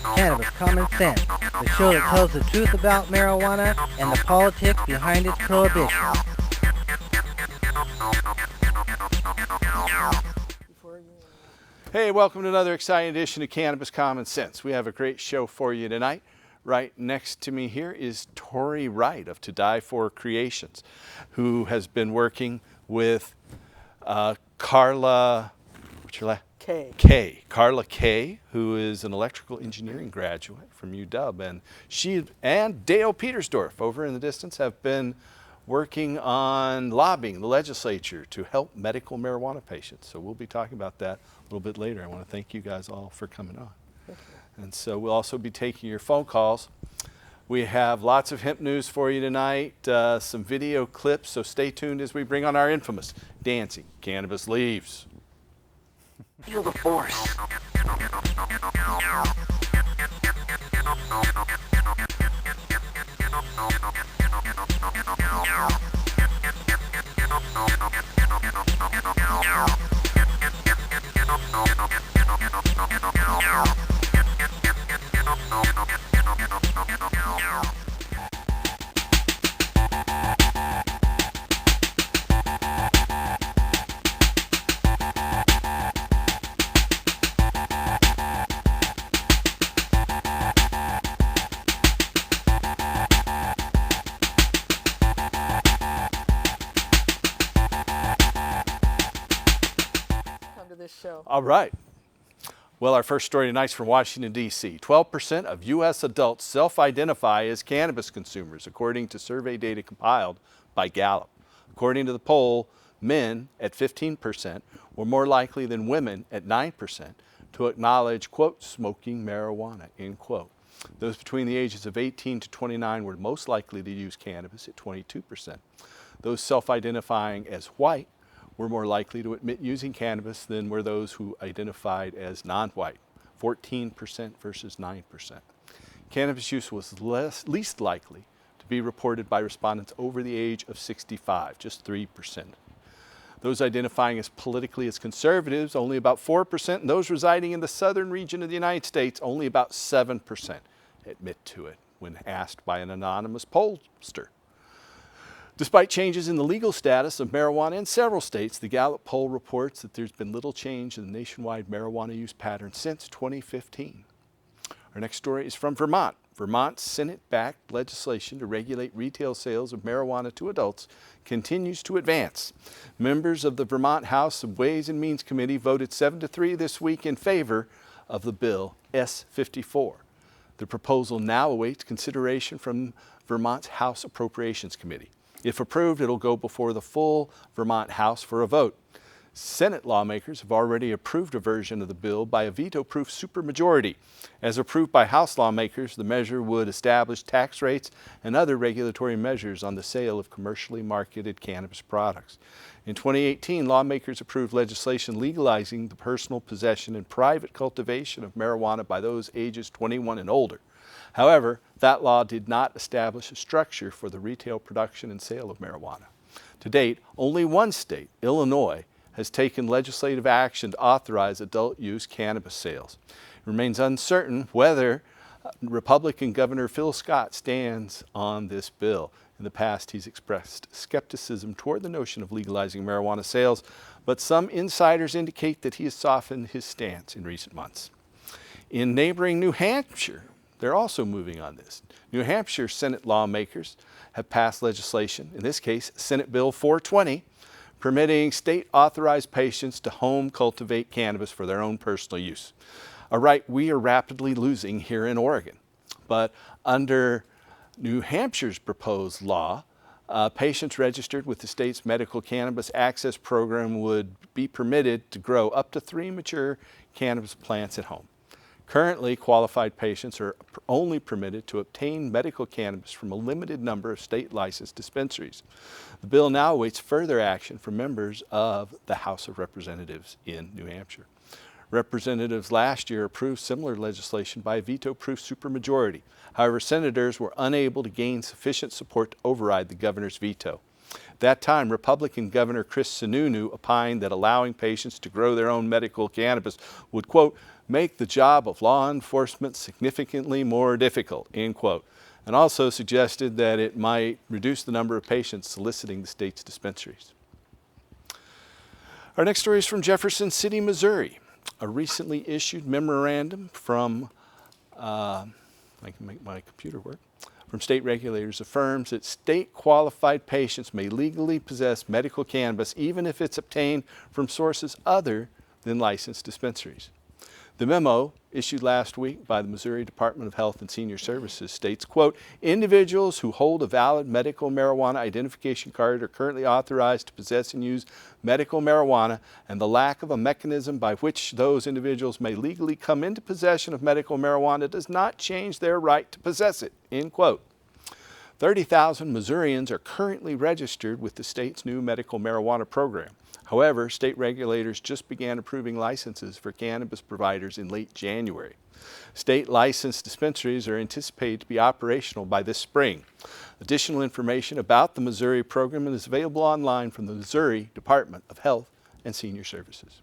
Cannabis Common Sense, the show that tells the truth about marijuana and the politics behind its prohibition. Hey, welcome to another exciting edition of Cannabis Common Sense. We have a great show for you tonight. Right next to me here is Tori Wright of To Die For Creations, who has been working with Carla, what's your last? Carla Kay, who is an electrical engineering graduate from UW, and she and Dale Petersdorf over in the distance have been working on lobbying the legislature to help medical marijuana patients. So we'll be talking about that a little bit later. I want to thank you guys all for coming on. And so we'll also be taking your phone calls. We have lots of hemp news for you tonight, some video clips, so stay tuned as we bring on our infamous Dancing Cannabis Leaves. Feel the force. Show. All right. Well, our first story tonight is from Washington, D.C. 12% of U.S. adults self-identify as cannabis consumers, according to survey data compiled by Gallup. According to the poll, men at 15% were more likely than women at 9% to acknowledge, quote, smoking marijuana, end quote. Those between the ages of 18 to 29 were most likely to use cannabis at 22%. Those self-identifying as white were more likely to admit using cannabis than were those who identified as non-white, 14% versus 9%. Cannabis use was least likely to be reported by respondents over the age of 65, just 3%. Those identifying as politically as conservatives, only about 4%, and those residing in the southern region of the United States, only about 7% admit to it when asked by an anonymous pollster. Despite changes in the legal status of marijuana in several states, the Gallup poll reports that there's been little change in the nationwide marijuana use pattern since 2015. Our next story is from Vermont. Vermont's Senate-backed legislation to regulate retail sales of marijuana to adults continues to advance. Members of the Vermont House of Ways and Means Committee voted 7-3 this week in favor of the bill S-54. The proposal now awaits consideration from Vermont's House Appropriations Committee. If approved, it'll go before the full Vermont House for a vote. Senate lawmakers have already approved a version of the bill by a veto-proof supermajority. As approved by House lawmakers, the measure would establish tax rates and other regulatory measures on the sale of commercially marketed cannabis products. In 2018, lawmakers approved legislation legalizing the personal possession and private cultivation of marijuana by those ages 21 and older. However, that law did not establish a structure for the retail production and sale of marijuana. To date, only one state, Illinois, has taken legislative action to authorize adult use cannabis sales. It remains uncertain whether Republican Governor Phil Scott stands on this bill. In the past, he's expressed skepticism toward the notion of legalizing marijuana sales, but some insiders indicate that he has softened his stance in recent months. In neighboring New Hampshire, they're also moving on this. New Hampshire Senate lawmakers have passed legislation, in this case, Senate Bill 420, permitting state-authorized patients to home cultivate cannabis for their own personal use, a right we are rapidly losing here in Oregon. But under New Hampshire's proposed law, patients registered with the state's medical cannabis access program would be permitted to grow up to 3 mature cannabis plants at home. Currently, qualified patients are only permitted to obtain medical cannabis from a limited number of state-licensed dispensaries. The bill now awaits further action from members of the House of Representatives in New Hampshire. Representatives last year approved similar legislation by a veto-proof supermajority. However, senators were unable to gain sufficient support to override the governor's veto. At that time, Republican Governor Chris Sununu opined that allowing patients to grow their own medical cannabis would, quote, make the job of law enforcement significantly more difficult, end quote, and also suggested that it might reduce the number of patients soliciting the state's dispensaries. Our next story is from Jefferson City, Missouri. A recently issued memorandum from, I can make my computer work, from state regulators affirms that state-qualified patients may legally possess medical cannabis even if it's obtained from sources other than licensed dispensaries. The memo, issued last week by the Missouri Department of Health and Senior Services, states, quote, individuals who hold a valid medical marijuana identification card are currently authorized to possess and use medical marijuana, and the lack of a mechanism by which those individuals may legally come into possession of medical marijuana does not change their right to possess it, end quote. 30,000 Missourians are currently registered with the state's new medical marijuana program. However, state regulators just began approving licenses for cannabis providers in late January. State licensed dispensaries are anticipated to be operational by this spring. Additional information about the Missouri program is available online from the Missouri Department of Health and Senior Services.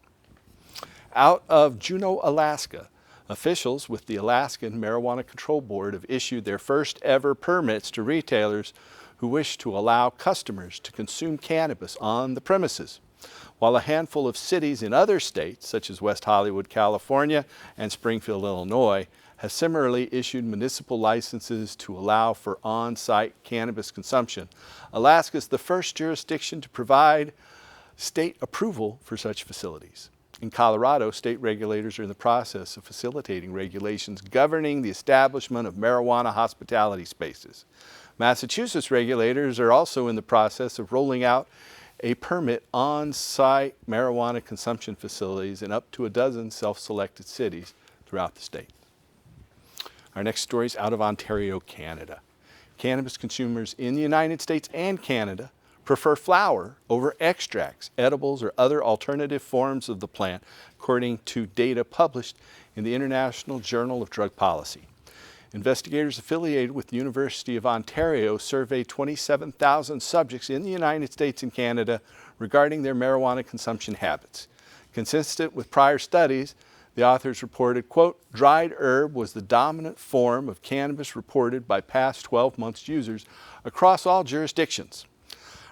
Out of Juneau, Alaska, officials with the Alaskan Marijuana Control Board have issued their first ever permits to retailers who wish to allow customers to consume cannabis on the premises, while a handful of cities in other states, such as West Hollywood, California, and Springfield, Illinois, have similarly issued municipal licenses to allow for on-site cannabis consumption. Alaska is the first jurisdiction to provide state approval for such facilities. In Colorado, state regulators are in the process of facilitating regulations governing the establishment of marijuana hospitality spaces. Massachusetts regulators are also in the process of rolling out a permit on-site marijuana consumption facilities in up to a dozen self-selected cities throughout the state. Our next story is out of Ontario, Canada. Cannabis consumers in the United States and Canada prefer flower over extracts, edibles, or other alternative forms of the plant, according to data published in the International Journal of Drug Policy. Investigators affiliated with the University of Ontario surveyed 27,000 subjects in the United States and Canada regarding their marijuana consumption habits. Consistent with prior studies, the authors reported, quote, dried herb was the dominant form of cannabis reported by past 12 months users across all jurisdictions.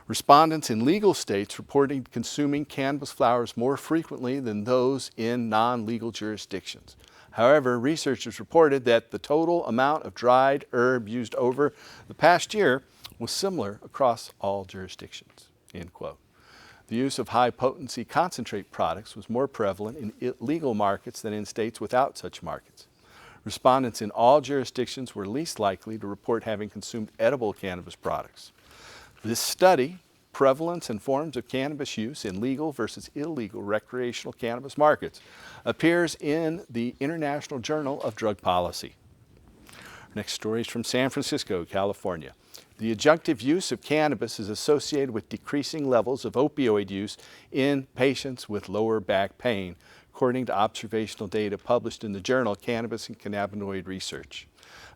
Respondents in legal states reported consuming cannabis flowers more frequently than those in non-legal jurisdictions. However, researchers reported that the total amount of dried herb used over the past year was similar across all jurisdictions, end quote. The use of high-potency concentrate products was more prevalent in legal markets than in states without such markets. Respondents in all jurisdictions were least likely to report having consumed edible cannabis products. This study, Prevalence and Forms of Cannabis Use in Legal versus Illegal Recreational Cannabis Markets, appears in the International Journal of Drug Policy. Our next story is from San Francisco, California. The adjunctive use of cannabis is associated with decreasing levels of opioid use in patients with lower back pain, according to observational data published in the journal Cannabis and Cannabinoid Research.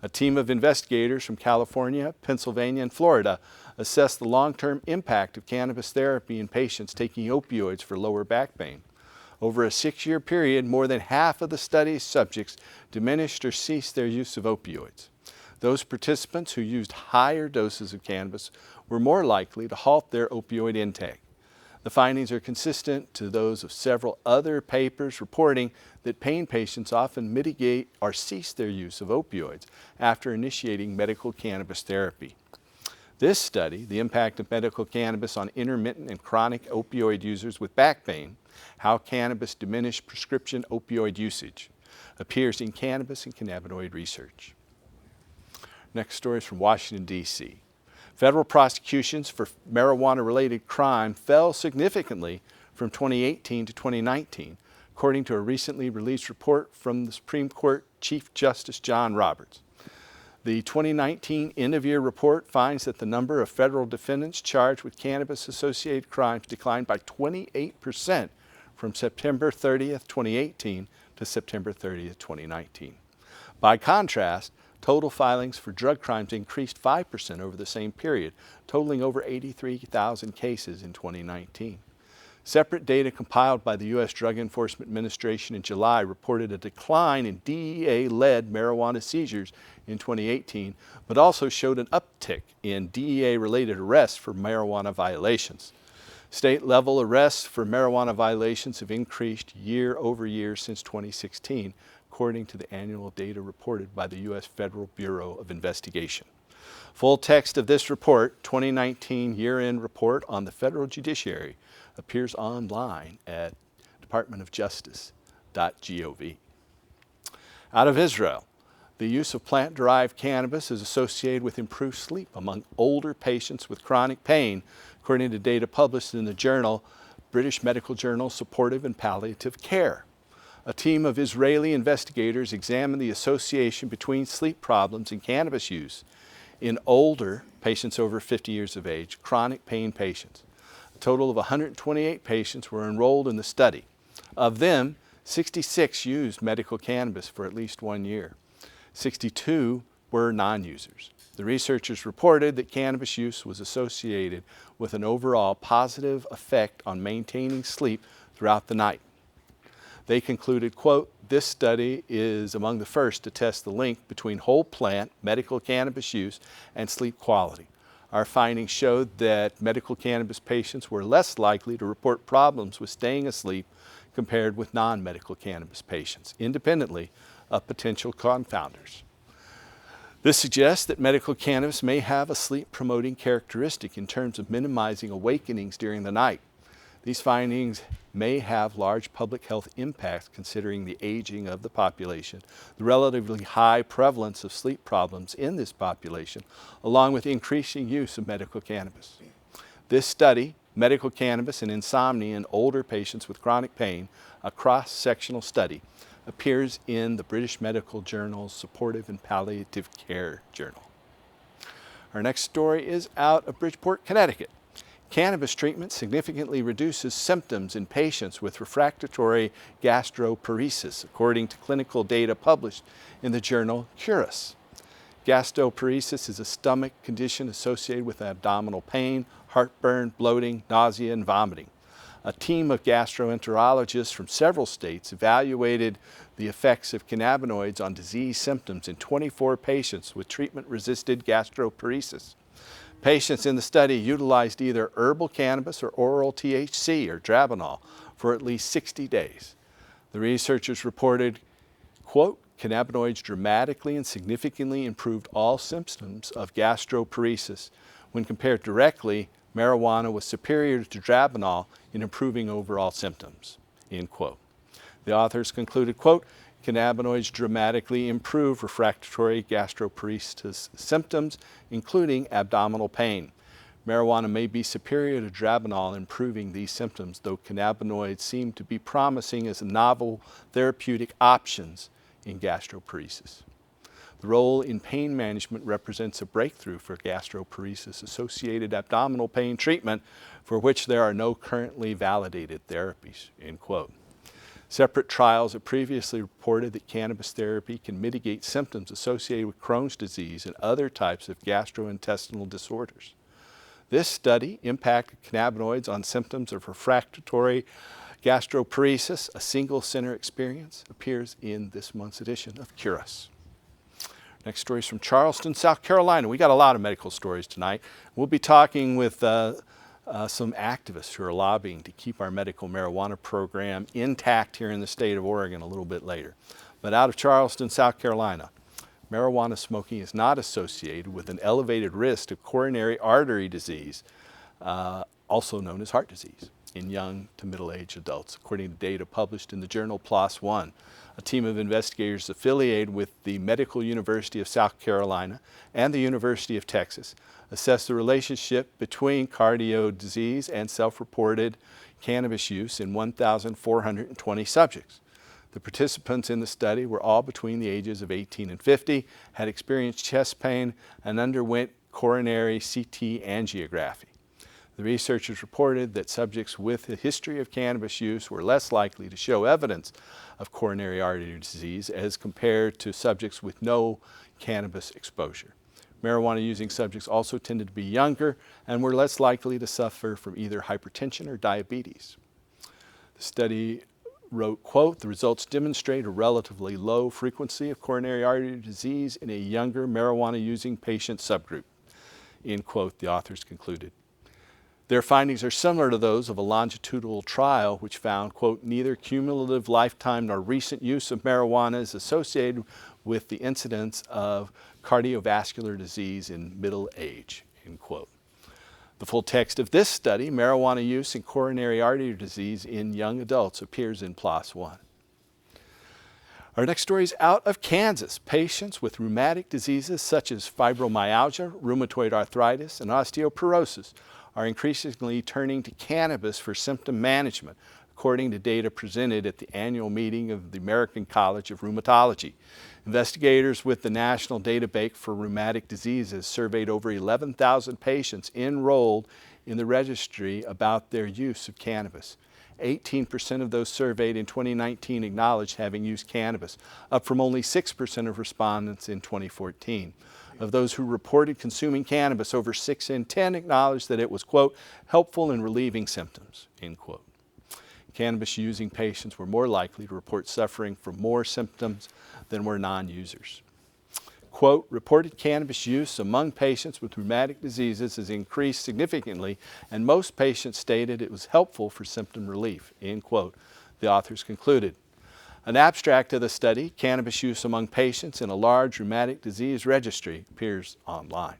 A team of investigators from California, Pennsylvania, and Florida assessed the long-term impact of cannabis therapy in patients taking opioids for lower back pain. Over a 6-year period, more than half of the study's subjects diminished or ceased their use of opioids. Those participants who used higher doses of cannabis were more likely to halt their opioid intake. The findings are consistent to those of several other papers reporting that pain patients often mitigate or cease their use of opioids after initiating medical cannabis therapy. This study, The Impact of Medical Cannabis on Intermittent and Chronic Opioid Users with Back Pain, How Cannabis Diminished Prescription Opioid Usage, appears in Cannabis and Cannabinoid Research. Next story is from Washington, D.C. Federal prosecutions for marijuana-related crime fell significantly from 2018 to 2019, according to a recently released report from the Supreme Court Chief Justice John Roberts. The 2019 end-of-year report finds that the number of federal defendants charged with cannabis-associated crimes declined by 28% from September 30th, 2018 to September 30th, 2019. By contrast, Total filings for drug crimes increased 5% over the same period, totaling over 83,000 cases in 2019. Separate data compiled by the U.S. Drug Enforcement Administration in July reported a decline in DEA-led marijuana seizures in 2018, but also showed an uptick in DEA-related arrests for marijuana violations. State-level arrests for marijuana violations have increased year over year since 2016, according to the annual data reported by the U.S. Federal Bureau of Investigation. Full text of this report, 2019 Year-End Report on the Federal Judiciary, appears online at departmentofjustice.gov. Out of Israel, the use of plant-derived cannabis is associated with improved sleep among older patients with chronic pain, according to data published in the journal British Medical Journal Supportive and Palliative Care. A team of Israeli investigators examined the association between sleep problems and cannabis use in older patients over 50 years of age, chronic pain patients. A total of 128 patients were enrolled in the study. Of them, 66 used medical cannabis for at least 1 year. 62 were non-users. The researchers reported that cannabis use was associated with an overall positive effect on maintaining sleep throughout the night. They concluded, quote, "This study is among the first to test the link between whole plant medical cannabis use and sleep quality. Our findings showed that medical cannabis patients were less likely to report problems with staying asleep compared with non-medical cannabis patients, independently of potential confounders. This suggests that medical cannabis may have a sleep-promoting characteristic in terms of minimizing awakenings during the night. These findings may have large public health impacts considering the aging of the population, the relatively high prevalence of sleep problems in this population, along with increasing use of medical cannabis. This study, Medical Cannabis and Insomnia in Older Patients with Chronic Pain, a cross-sectional study, appears in the British Medical Journal's Supportive and Palliative Care Journal. Our next story is out of Bridgeport, Connecticut. Cannabis treatment significantly reduces symptoms in patients with refractory gastroparesis, according to clinical data published in the journal Cannabis. Gastroparesis is a stomach condition associated with abdominal pain, heartburn, bloating, nausea, and vomiting. A team of gastroenterologists from several states evaluated the effects of cannabinoids on disease symptoms in 24 patients with treatment-resistant gastroparesis. Patients in the study utilized either herbal cannabis or oral THC or Dronabinol for at least 60 days. The researchers reported, quote, "Cannabinoids dramatically and significantly improved all symptoms of gastroparesis. When compared directly, marijuana was superior to Dronabinol in improving overall symptoms," end quote. The authors concluded, quote, "Cannabinoids dramatically improve refractory gastroparesis symptoms, including abdominal pain. Marijuana may be superior to Dronabinol in improving these symptoms, though cannabinoids seem to be promising as novel therapeutic options in gastroparesis. The role in pain management represents a breakthrough for gastroparesis-associated abdominal pain treatment for which there are no currently validated therapies," end quote. Separate trials have previously reported that cannabis therapy can mitigate symptoms associated with Crohn's disease and other types of gastrointestinal disorders. This study, Impacted Cannabinoids on Symptoms of Refractory Gastroparesis, a single-center experience, appears in this month's edition of Cannabis. Next story is from Charleston, South Carolina. We got a lot of medical stories tonight. We'll be talking with some activists who are lobbying to keep our medical marijuana program intact here in the state of Oregon a little bit later. But out of Charleston, South Carolina, marijuana smoking is not associated with an elevated risk of coronary artery disease, also known as heart disease, in young to middle-aged adults, according to data published in the journal PLOS One. A team of investigators affiliated with the Medical University of South Carolina and the University of Texas assessed the relationship between cardio disease and self-reported cannabis use in 1,420 subjects. The participants in the study were all between the ages of 18 and 50, had experienced chest pain, and underwent coronary CT angiography. The researchers reported that subjects with a history of cannabis use were less likely to show evidence of coronary artery disease as compared to subjects with no cannabis exposure. Marijuana-using subjects also tended to be younger and were less likely to suffer from either hypertension or diabetes. The study wrote, quote, "The results demonstrate a relatively low frequency of coronary artery disease in a younger marijuana-using patient subgroup," end quote, the authors concluded. Their findings are similar to those of a longitudinal trial which found, quote, "Neither cumulative lifetime nor recent use of marijuana is associated with the incidence of cardiovascular disease in middle age," end quote. The full text of this study, Marijuana Use and Coronary Artery Disease in Young Adults, appears in PLOS One. Our next story is out of Kansas. Patients with rheumatic diseases such as fibromyalgia, rheumatoid arthritis, and osteoporosis are increasingly turning to cannabis for symptom management, according to data presented at the annual meeting of the American College of Rheumatology. Investigators with the National Database for Rheumatic Diseases surveyed over 11,000 patients enrolled in the registry about their use of cannabis. 18% of those surveyed in 2019 acknowledged having used cannabis, up from only 6% of respondents in 2014. Of those who reported consuming cannabis, over 6 in 10 acknowledged that it was, quote, "helpful in relieving symptoms," end quote. Cannabis-using patients were more likely to report suffering from more symptoms than were non-users. Quote, "Reported cannabis use among patients with rheumatic diseases has increased significantly, and most patients stated it was helpful for symptom relief," end quote, the authors concluded. An abstract of the study, Cannabis Use Among Patients in a Large Rheumatic Disease Registry, appears online.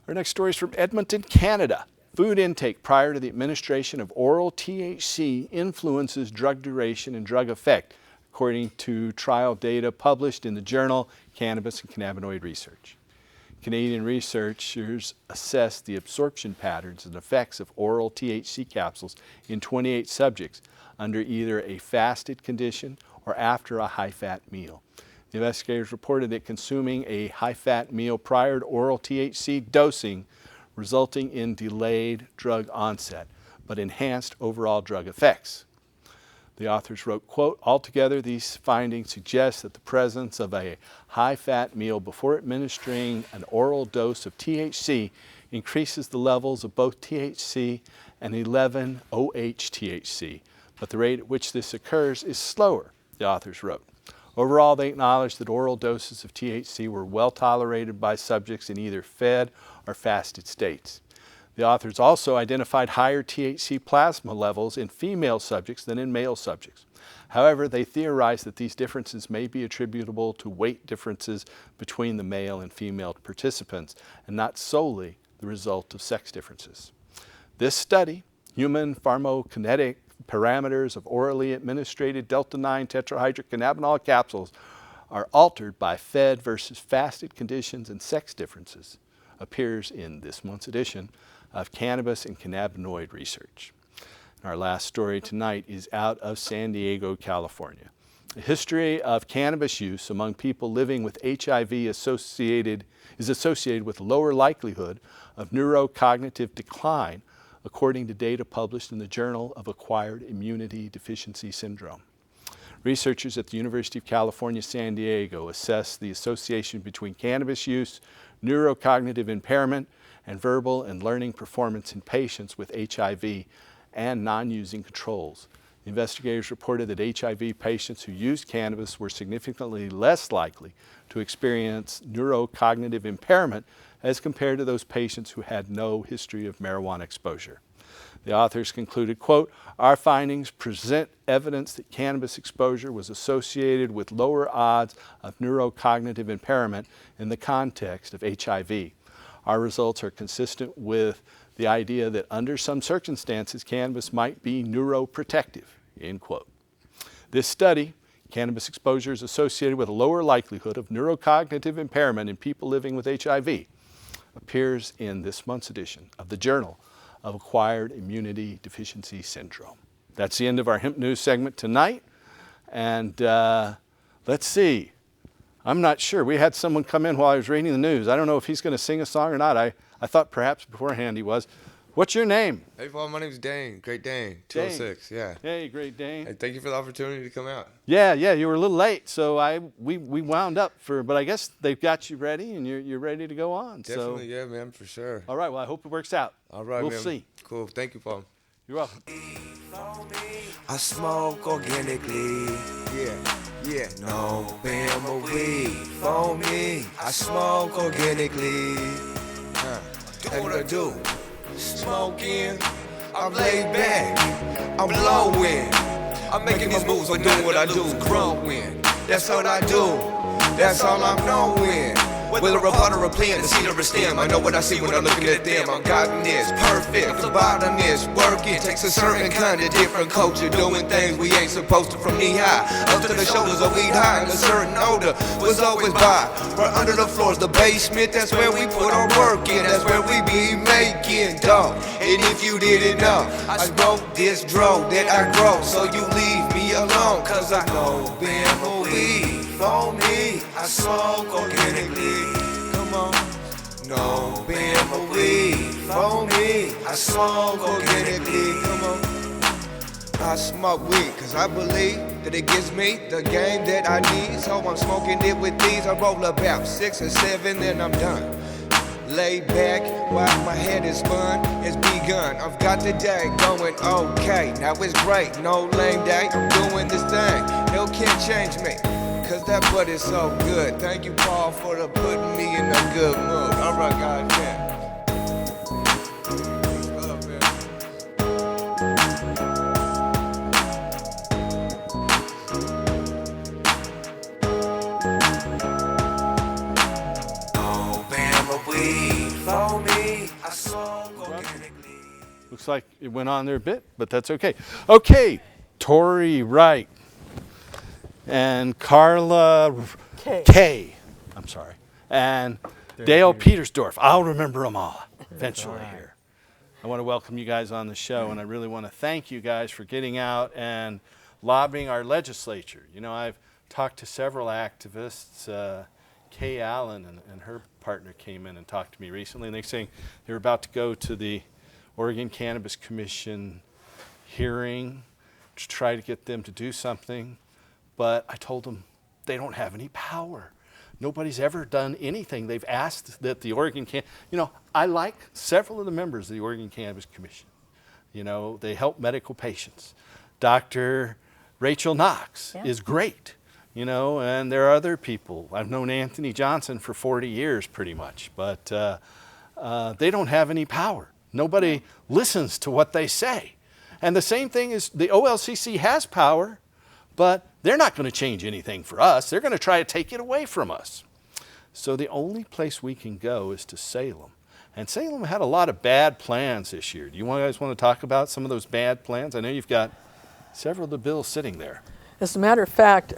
Our next story is from Edmonton, Canada. Food intake prior to the administration of oral THC influences drug duration and drug effect, according to trial data published in the journal Cannabis and Cannabinoid Research. Canadian researchers assessed the absorption patterns and effects of oral THC capsules in 28 subjects under either a fasted condition or after a high-fat meal. The investigators reported that consuming a high-fat meal prior to oral THC dosing resulting in delayed drug onset, but enhanced overall drug effects. The authors wrote, quote, "Altogether, these findings suggest that the presence of a high-fat meal before administering an oral dose of THC increases the levels of both THC and 11-OH-THC, but the rate at which this occurs is slower," the authors wrote. Overall, they acknowledged that oral doses of THC were well tolerated by subjects in either fed or fasted states. The authors also identified higher THC plasma levels in female subjects than in male subjects. However, they theorized that these differences may be attributable to weight differences between the male and female participants, and not solely the result of sex differences. This study, Human Pharmacokinetic Parameters of Orally Administered Delta-9 Tetrahydrocannabinol Capsules are Altered by Fed versus Fasted Conditions and Sex Differences, appears in this month's edition of Cannabis and Cannabinoid Research. Our last story tonight is out of San Diego, California. The history of cannabis use among people living with HIV is associated with lower likelihood of neurocognitive decline, according to data published in the Journal of Acquired Immunity Deficiency Syndrome. Researchers at the University of California, San Diego assessed the association between cannabis use, neurocognitive impairment, and verbal and learning performance in patients with HIV and non-using controls. The investigators reported that HIV patients who used cannabis were significantly less likely to experience neurocognitive impairment as compared to those patients who had no history of marijuana exposure. The authors concluded, quote, "Our findings present evidence that cannabis exposure was associated with lower odds of neurocognitive impairment in the context of HIV. Our results are consistent with the idea that under some circumstances, cannabis might be neuroprotective," end quote. This study, Cannabis exposure is associated with a lower likelihood of neurocognitive impairment in people living with HIV, appears in this month's edition of the Journal of Acquired Immunity Deficiency Syndrome. That's the end of our Hemp News segment tonight. And let's see. I'm not sure. We had someone come in while I was reading the news. I don't know if he's going to sing a song or not. I thought perhaps beforehand he was. What's your name? Hey, Paul, my name's Dane. Great Dane. Dane. 206, yeah. Hey, Great Dane. Hey, thank you for the opportunity to come out. Yeah, you were a little late, so we wound up but I guess they've got you ready and you're ready to go on. Definitely, yeah, man, for sure. All right, well, I hope it works out. All right, we'll man. see. Cool. Thank you, Paul. You're welcome. I smoke organically, yeah, no bam or weed for me. I smoke organically, that's what I do. Smoking, I'm laid back, I'm blowing. I'm making these moves, I'm doing what I do, growing. That's all I do, that's all I'm knowing. Whether a pot or a plant, the seed or a stem, I know what I see when I'm looking at them. I'm gotten this perfect, the bottom is working. Takes a certain kind of different culture, doing things we ain't supposed to from knee high up to the shoulders of weed high, and a certain odor was always by. Right under the floors, the basement, that's where we put our work in. That's where we be making dough. And if you didn't know, I smoke this dro that I grow, so you leave me alone, cause I know bam or weed for me. I smoke organically. Come on. No bam or weed for me. I smoke organically. Come on. I smoke weed cause I believe that it gives me the game that I need. So I'm smoking it with these. I roll about 6 or 7, then I'm done. Lay back while my head is spun, it's begun. I've got the day going okay. Now it's great, no lame day. I'm doing this thing, no can't change me, cause that butt is so good. Thank you, Paul, for the putting me in a good mood. Alright, guys, man. Looks like it went on there a bit, but that's okay. Okay, Tori Wright and Carla K. I'm sorry. And Dale Petersdorf. I'll remember them all eventually here. I want to welcome you guys on the show, and I really want to thank you guys for getting out and lobbying our legislature. You know, I've talked to several activists. Kay Allen and her partner came in and talked to me recently, and they're saying they're about to go to the Oregon Cannabis Commission hearing to try to get them to do something, but I told them they don't have any power. Nobody's ever done anything. They've asked that the Oregon I like several of the members of the Oregon Cannabis Commission. You know, they help medical patients. Dr. Rachel Knox is great, you know, and there are other people. I've known Anthony Johnson for 40 years pretty much, but they don't have any power. Nobody listens to what they say. And the same thing is the OLCC has power, but they're not going to change anything for us. They're going to try to take it away from us. So the only place we can go is to Salem. And Salem had a lot of bad plans this year. Do you guys want to talk about some of those bad plans? I know you've got several of the bills sitting there. As a matter of fact,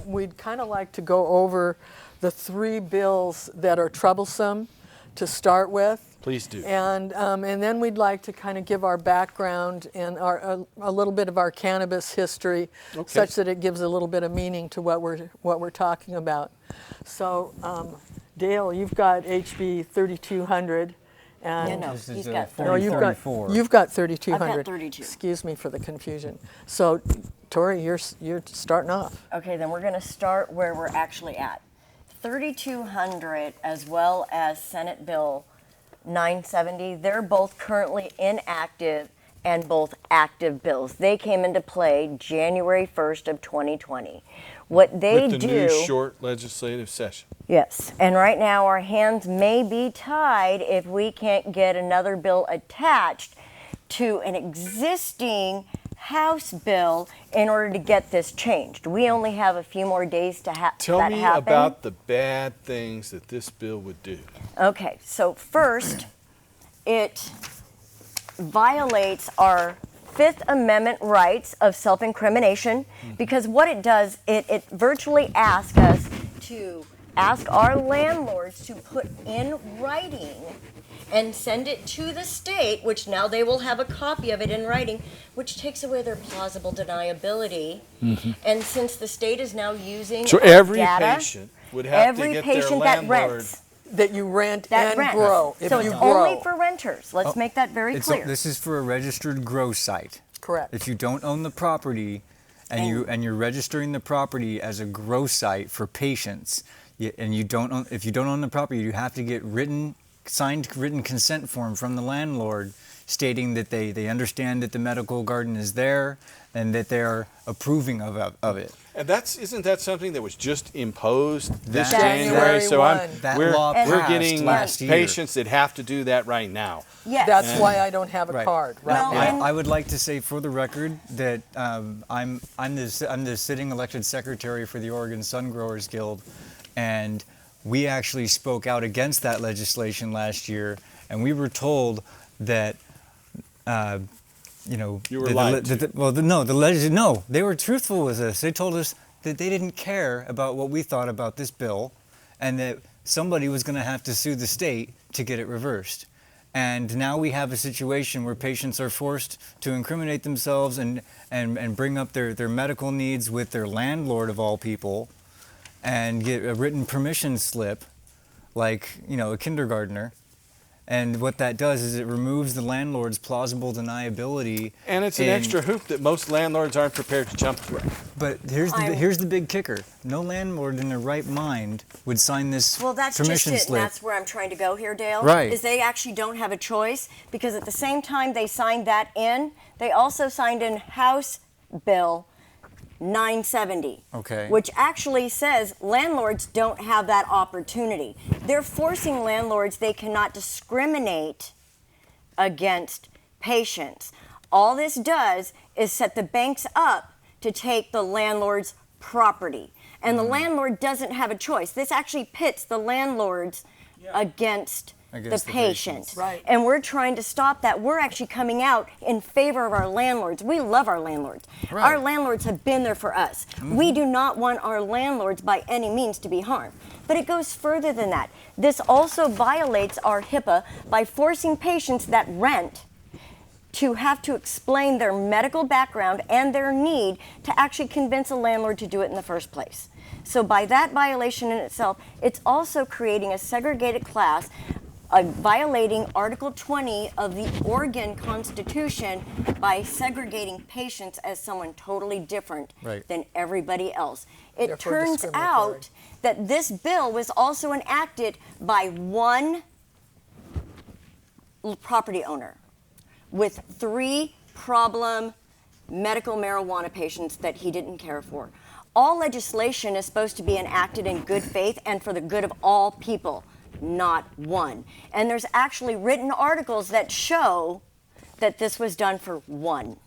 we'd kind of like to go over the 3 bills that are troublesome to start with. Please do. And then we'd like to kind of give our background and a little bit of our cannabis history, such that it gives a little bit of meaning to what we're talking about. So, Dale, you've got HB 3200. And no, he's got 34. You've got 3200. I've got 32. Excuse me for the confusion. So, Tori, you're starting off. Okay, then we're going to start where we're actually at. 3200 as well as Senate Bill 970, they're both currently inactive and both active bills. They came into play January 1st of 2020. What they With the new short legislative session. Yes, and right now our hands may be tied if we can't get another bill attached to an existing House bill in order to get this changed. We only have a few more days to have that happen. Tell me about the bad things that this bill would do. Okay, so first, it violates our Fifth Amendment rights of self-incrimination, because what it does, it virtually asks us to ask our landlords to put in writing and send it to the state, which now they will have a copy of it in writing, which takes away their plausible deniability. And since the state is now using so every data, patient would have to get their landlord that you rent that and rent. grow. If So you it's grow. only for renters. Let's make that very clear. This is for a registered grow site. Correct. If you don't own the property, and you're registering the property as a grow site for patients, if you don't own the property, you have to get signed written consent form from the landlord stating that they understand that the medical garden is there and that they're approving of it. And isn't that something that was just imposed this That- January? So That we're law passed getting last year. patients that have to do that right now. Yes. That's why I don't have a Right. card right Well, now. and- I would like to say for the record that I'm the sitting elected secretary for the Oregon Sun Growers Guild, and we actually spoke out against that legislation last year, and we were told that You were lied to. they were truthful with us. They told us that they didn't care about what we thought about this bill, and that somebody was going to have to sue the state to get it reversed. And now we have a situation where patients are forced to incriminate themselves and bring up their medical needs with their landlord of all people and get a written permission slip like, a kindergartner. And what that does is it removes the landlord's plausible deniability. And it's an extra hoop that most landlords aren't prepared to jump through. But here's the big kicker. No landlord in their right mind would sign this Well, that's permission just it. slip. And that's where I'm trying to go here, Dale. Right. Is they actually don't have a choice, because at the same time they signed that in, they also signed in House Bill 970. Okay. Which actually says landlords don't have that opportunity. They're forcing landlords, they cannot discriminate against patients. All this does is set the banks up to take the landlord's property. And the landlord doesn't have a choice. This actually pits the landlords against the patient. Right. And we're trying to stop that. We're actually coming out in favor of our landlords. We love our landlords. Right. Our landlords have been there for us. We do not want our landlords by any means to be harmed. But it goes further than that. This also violates our HIPAA by forcing patients that rent to have to explain their medical background and their need to actually convince a landlord to do it in the first place. So by that violation in itself, it's also creating a segregated class, violating Article 20 of the Oregon Constitution by segregating patients as someone totally different Right. than everybody else. It Therefore turns discriminatory. out that this bill was also enacted by one property owner with 3 problem medical marijuana patients that he didn't care for. All legislation is supposed to be enacted in good faith and for the good of all people, not one. And there's actually written articles that show that this was done for one.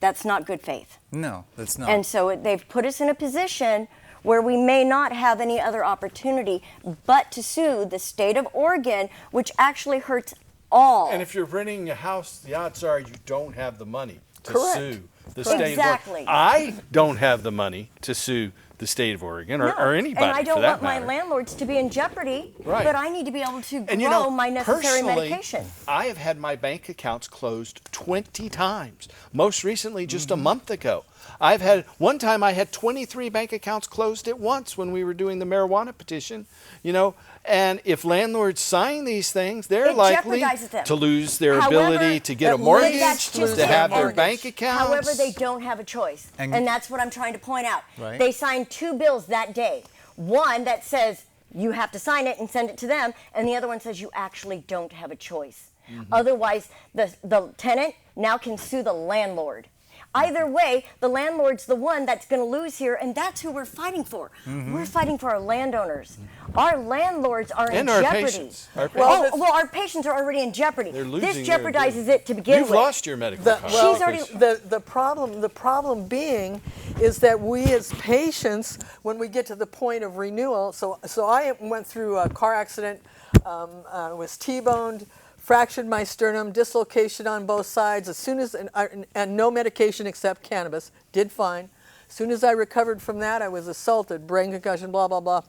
That's not good faith. No, that's not. And so they've put us in a position where we may not have any other opportunity but to sue the state of Oregon, which actually hurts all. And if you're renting a house, the odds are you don't have the money to Correct. sue the state Exactly. of Oregon. I don't have the money to sue the state of Oregon or anybody and I don't for that want my matter. landlords to be in jeopardy, Right. but I need to be able to And grow my necessary personally, medication. I have had my bank accounts closed 20 times. Most recently, just a month ago. One time I had 23 bank accounts closed at once when we were doing the marijuana petition, and if landlords sign these things, they're It likely jeopardizes them. to lose their However, ability to get a at mortgage, least That's just to it. have their Mortgage. bank accounts. However, they don't have a choice. And- And that's what I'm trying to point out. Right. They signed 2 bills that day. One that says you have to sign it and send it to them, and the other one says you actually don't have a choice. Otherwise, the tenant now can sue the landlord. Either way, the landlord's the one that's going to lose here, and that's who we're fighting for. We're fighting for our landowners. Our landlords are And in our jeopardy. patients. Our Well, our patients are already in jeopardy. They're This losing their jeopardizes ability. it to begin You've with. lost your medical card. She's already- The problem being is that we as patients, when we get to the point of renewal, so I went through a car accident, was T-boned, fractured my sternum, dislocation on both sides. As soon as and no medication except cannabis, did fine. As soon as I recovered from that, I was assaulted, brain concussion, blah blah blah.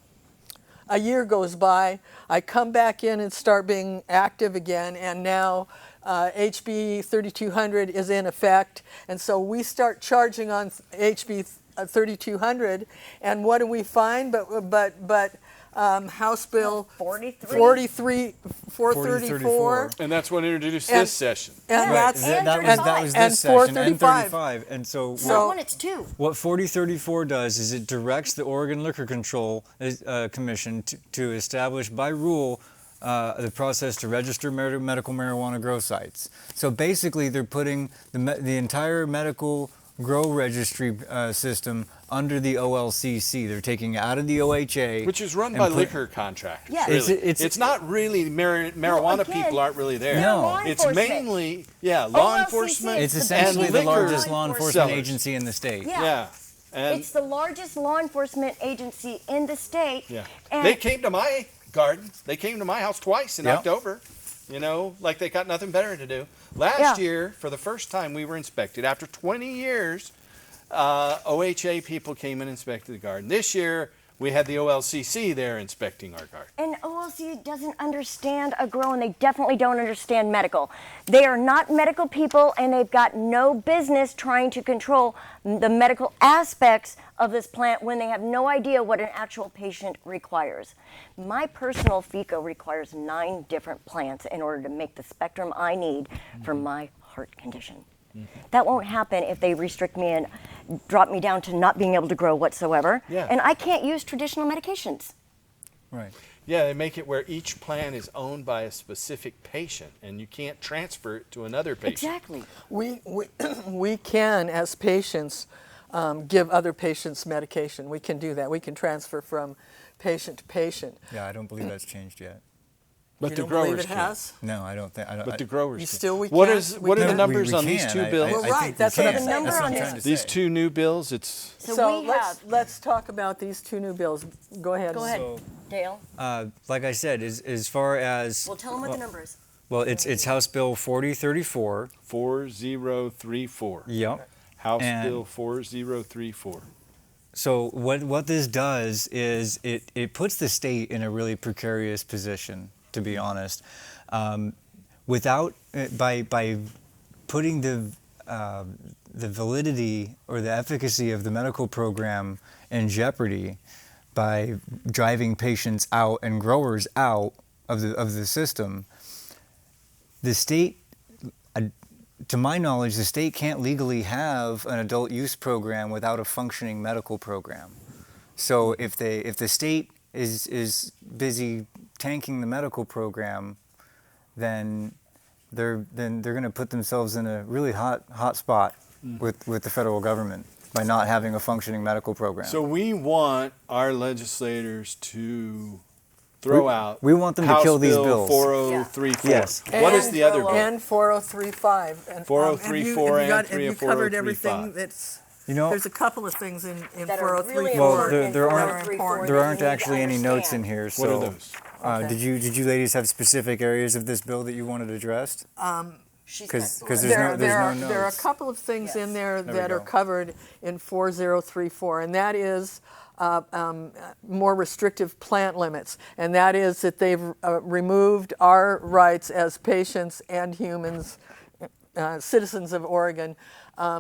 A year goes by, I come back in and start being active again, and now HB 3200 is in effect, and so we start charging on HB 3200, and what do we find? But House Bill 43. 434. And that's what introduced And- this session. And Right, that's that was and this session, and 435. 35. And so, No, one, it's 2. what 4034 does is it directs the Oregon Liquor Control Commission to establish by rule the process to register medical marijuana grow sites. So basically, they're putting the entire medical grow registry system under the OLCC. They're taking it out of the OHA, Which is run and by put- liquor contractors. Yeah. Really. It's- It's not really marijuana again, people aren't really there. No. law It's enforcement. mainly law OLCC enforcement. It's the essentially and the liquor largest law enforcement sellers. agency in the state. Yeah. Yeah. And It's the largest law enforcement agency in the state. yeah. And They came to my garden. They came to my house twice in Yep. October. You know, like they got nothing better to do. Last Yeah. year, for the first time, we were inspected. After 20 years, OHA people came and inspected the garden. This year, we had the OLCC there inspecting our garden. And OLC doesn't understand a grow, and they definitely don't understand medical. They are not medical people, and they've got no business trying to control the medical aspects of this plant when they have no idea what an actual patient requires. My personal FICO requires 9 different plants in order to make the spectrum I need for my heart condition. That won't happen if they restrict me and drop me down to not being able to grow whatsoever. Yeah. And I can't use traditional medications. Right. Yeah, they make it where each plant is owned by a specific patient, and you can't transfer it to another patient. Exactly. We can, as patients, give other patients medication. We can do that. We can transfer from patient to patient. Yeah, I don't believe that's changed yet. But You the don't growers believe it can't. has? No, I don't think. But the growers You can. still- we What can't- is we what are the can't. numbers We on these can. 2 bills? Well, right, think that's we what can. I'm saying. That's what I'm trying to These say. 2 new bills, it's So, we have. let's talk about these 2 new bills. Go ahead. Go ahead, So- Dale. Like I said, as far as Well, tell them what the number is. well, it's House Bill 4034. 4034. Yep. House And- Bill 4034. So what this does is it puts the state in a really precarious position, to be honest. Without by putting the validity or the efficacy of the medical program in jeopardy by driving patients out and growers out of the system, the state, to my knowledge, the state can't legally have an adult use program without a functioning medical program. So if the state is busy tanking the medical program, then they're going to put themselves in a really hot spot with the federal government by not having a functioning medical program. So we want our legislators to throw out. we want them to House kill these Bill bills. 4034. Yes. What is the other bill? And 4035. And, 4034 and have you covered 4035. everything that's... You know, There's a couple of things in That are really 4034. Well, important. there and aren't- 434 there that aren't you need to actually any notes in understand. here. So, What are those? did you ladies have specific areas of this bill that you wanted addressed? She's Because got- there's There no notes. are a couple of things in there we that are go. covered in 4034, and that is more restrictive plant limits, and that is that they've removed our rights as patients and humans, citizens of Oregon.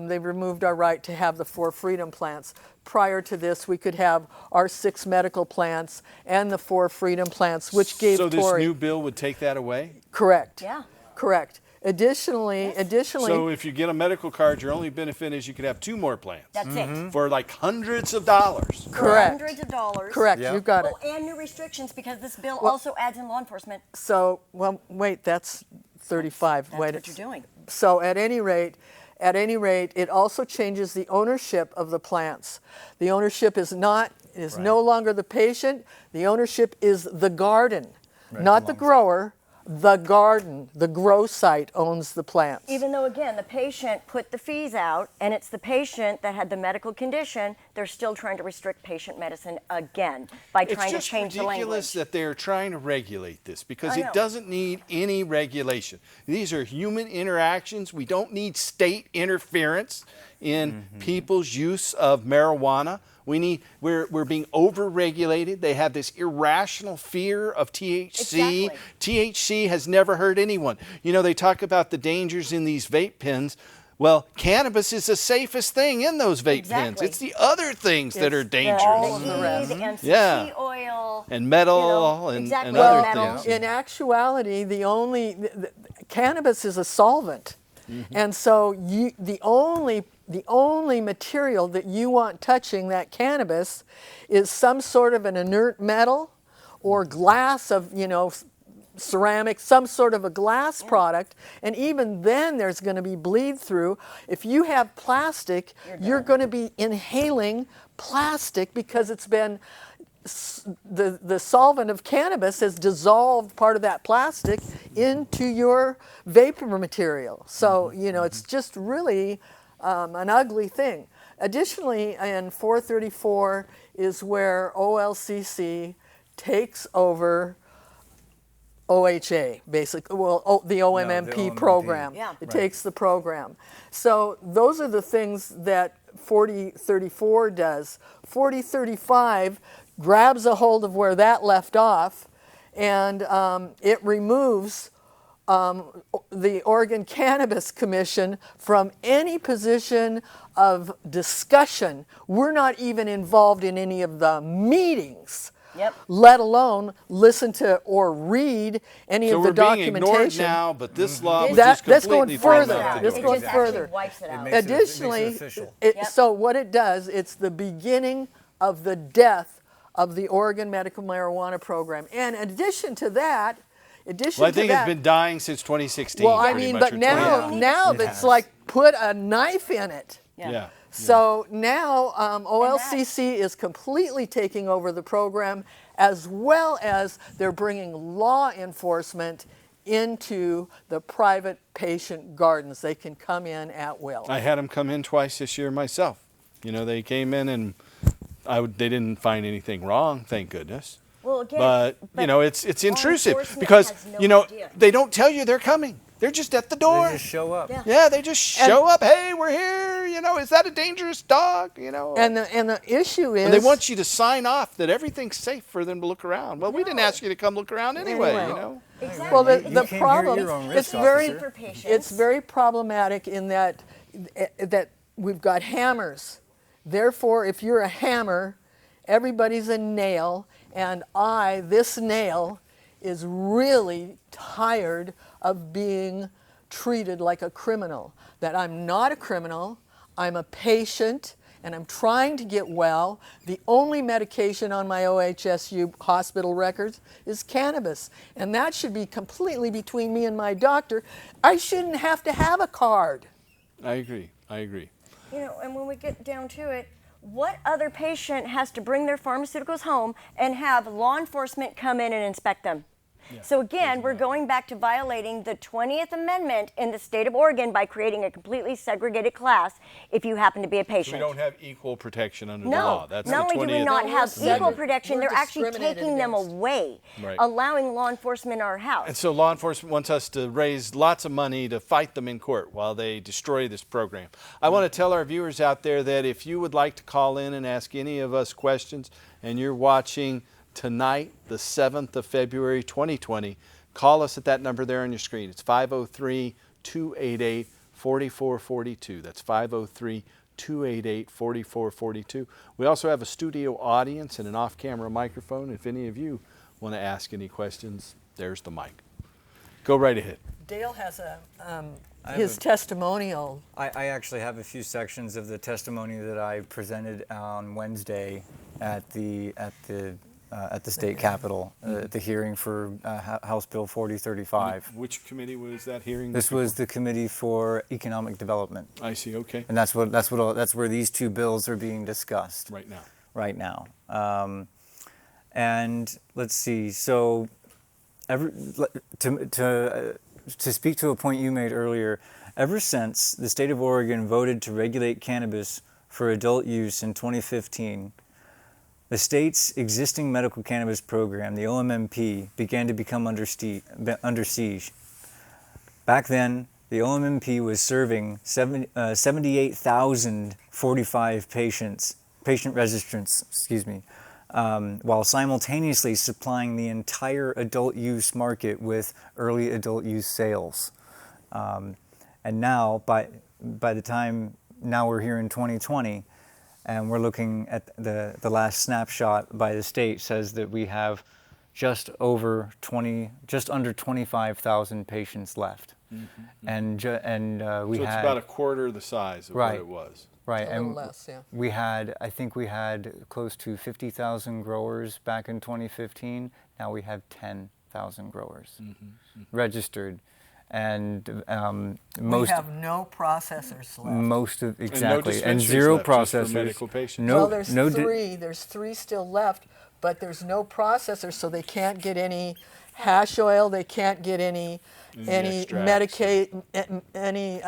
They've removed our right to have the 4 freedom plants. Prior to this, we could have our 6 medical plants and the 4 freedom plants, which gave So this Tory. new bill would take that away? Correct. Yeah. Correct. Additionally, So if you get a medical card, your only benefit is you could have 2 more plants That's it. for like hundreds of dollars. correct. Hundreds of dollars. Correct. Yeah. You got it. Oh, and new restrictions because this bill also adds in law enforcement. So, well, wait, that's 35. That's Wait. what you're doing. So at any rate, it also changes the ownership of the plants. The ownership is no longer the patient. The ownership is the garden, not the grower. The garden, the grow site owns the plants. Even though, again, the patient put the fees out, and it's the patient that had the medical condition, they're still trying to restrict patient medicine again by It's trying to just change the ridiculous language. that they're trying to regulate this because I know. it doesn't need any regulation. These are human interactions. We don't need state interference in people's use of marijuana. We're being over-regulated. They have this irrational fear of THC. Exactly. THC has never hurt anyone. You know, they talk about the dangers in these vape pens, Well, cannabis is the safest thing in those vape pens. Exactly. It's the other things that are It's dangerous. all of the The rest. MCT Yeah. oil. And metal You know, and exactly, other metal. things. In actuality, cannabis is a solvent, and so the only material that you want touching that cannabis is some sort of an inert metal or glass of ceramic, some sort of a glass product, and even then there's going to be bleed through. If you have plastic, you're going to be inhaling plastic because it's been the solvent of cannabis has dissolved part of that plastic into your vapor material. So, it's just really an ugly thing. Additionally, in 434 is where OLCC takes over OHA, basically, the OMMP OMMP. program. Yeah. It takes the program. So those are the things that 4034 does. 4035 grabs a hold of where that left off, and it removes the Oregon Cannabis Commission from any position of discussion. We're not even involved in any of the meetings. Yep. Let alone listen to or read any So of the we're being ignored documentation. now, but this law was That's just going completely thrown further. out the That's door. going It just actually further. wipes it out. makes it Additionally, official. Yep. so what it does, it's the beginning of the death of the Oregon medical marijuana program. And in addition to that, Well, I think it's been dying since 2016. well, I pretty mean, much, but or now, 20. now It it's has. like put a knife in it. Yeah. So now OLCC is completely taking over the program, as well as they're bringing law enforcement into the private patient gardens. They can come in at will. I had them come in twice this year myself. They came in and they didn't find anything wrong, thank goodness. Well, again, But it's intrusive enforcement because has no idea. they don't tell you they're coming. They're just at the door. They just show up. Yeah. Yeah, they just show up. Hey, we're here. Is that a dangerous dog? And the issue is And they want you to sign off that everything's safe for them to look around. Well, we didn't ask you to come look around anyway. Anyway. Exactly. well, You the came here problem your own it's risk, very officer. For patients. it's very problematic in that we've got hammers. Therefore, if you're a hammer, everybody's a nail, and this nail is really tired of being treated like a criminal. That I'm not a criminal, I'm a patient, and I'm trying to get well. The only medication on my OHSU hospital records is cannabis, and that should be completely between me and my doctor. I shouldn't have to have a card. I agree. And when we get down to it, what other patient has to bring their pharmaceuticals home and have law enforcement come in and inspect them? So again, we're going back to violating the 20th Amendment in the state of Oregon by creating a completely segregated class if you happen to be a patient. We don't have equal protection under the No, law. That's not the only do we 20th. not have We're equal segre- protection, we're they're actually discriminated taking them against. away, Right. allowing law enforcement in our house. And so law enforcement wants us to raise lots of money to fight them in court while they destroy this program. I want to tell our viewers out there that if you would like to call in and ask any of us questions and you're watching tonight, the 7th of February, 2020, call us at that number there on your screen. It's 503-288-4442. That's 503-288-4442. We also have a studio audience and an off-camera microphone. If any of you want to ask any questions, there's the mic. Go right ahead. Dale has have his a- testimonial. I actually have a few sections of the testimony that I presented on Wednesday at the state capitol, at the hearing for House Bill 4035. Which committee was that hearing? This was the Committee for Economic Development, I see, okay, and that's where these two bills are being discussed right now. right now. And let's see. So, to speak to a point you made earlier, ever since the state of Oregon voted to regulate cannabis for adult use in 2015, the state's existing medical cannabis program, the OMMP, began to become under siege. Back then, the OMMP was serving 78,045 patient registrants, while simultaneously supplying the entire adult use market with early adult use sales. And now, by the time now we're here in 2020, and we're looking at the last snapshot by the state says that we have just under 25,000 patients left, and we So it's had about a quarter of the size of what Right. it was. right, A little less, yeah. I think we had close to 50,000 growers back in 2015. Now we have 10,000 growers registered, and We most have no processors left. most of And no exactly dispensaries zero left, just for processors. medical patients. No, Well, there's no di- three. There's three still left, but there's no processors, so they can't get any hash oil. They can't get any extracts Medicaid, any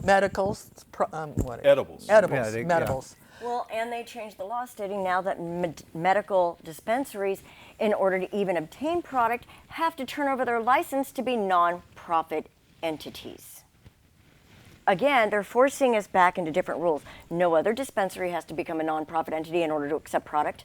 medicals, what? Edibles. Edibles, Yeah, they- yeah. medibles. Well, and they changed the law stating now that medical dispensaries, in order to even obtain product, have to turn over their license to be non-profit entities. Again, they're forcing us back into different rules. No other dispensary has to become a non-profit entity in order to accept product.